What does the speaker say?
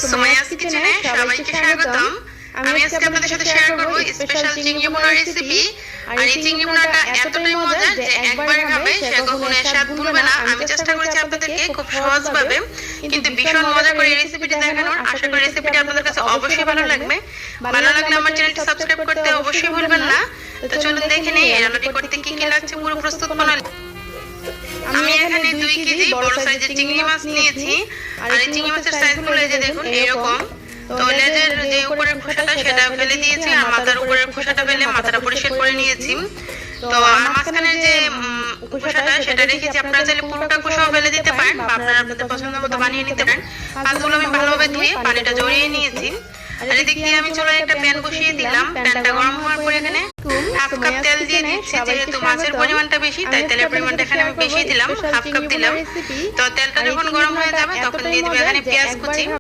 সুমাইয়াস কিচেনে সবাইকে স্বাগতম। আমি আজকে আপনাদের সাথে শেয়ার করব স্পেশাল চিংড়ি ভুনা রেসিপি। আর এই চিংড়ি ভুনাটা এতটাই মজার যে একবার খাবে সে কখনো এর স্বাদ ভুলবে না। আমি চেষ্টা করেছি আপনাদেরকে খুব সহজভাবে কিন্তু ভীষণ মজা করে এই রেসিপিটি দেখানোর। আশা করি রেসিপিটি আপনাদের কাছে অবশ্যই ভালো লাগবে। ভালো লাগলে আমার চ্যানেলটি সাবস্ক্রাইব করতে অবশ্যই ভুলবেন না। তো চলুন দেখে নেই এই রান্নাটি করতে কি কি লাগছে পুরো প্রস্তুত প্রণালী। আমি এখানে 2 কেজি বড় সাইজের চিংড়ি মাছ নিয়েছি। আর এই চিংড়ি মাছের সাইজগুলো এই যে দেখুন এরকম। তো লেজের যে উপরের খোসাটা সেটা ফেলে দিয়েছি আর মাথার উপরের খোসাটা ফেলে মাথাটা পরিষ্কার করে নিয়েছি। তো আর মাঝখানের যে খোসাটা সেটা রেখেছি। আপনারা চাইলে পুরোটা খোসাও ফেলে দিতে পারেন বা আপনারা আপনাদের পছন্দ মতো বানিয়ে নিতে পারেন। মাছগুলো আমি ভালোভাবে ধুয়ে পানিটা ঝরিয়ে নিয়েছি। আর এদিক দিয়ে আমি চুলায় একটা প্যান বসিয়ে দিলাম। প্যানটা গরম হওয়ার পর এখানে 1/2 কাপ তেল দিয়ে দিচ্ছি। যেহেতু মাছের পরিমাণটা বেশি তাই তেলের পরিমাণটা এখানে আমি বেশি দিলাম, 1/2 কাপ দিলাম। তো তেলটা যখন গরম হয়ে যাবে তখন দিয়ে দিব এখানে পেঁয়াজ কুচি।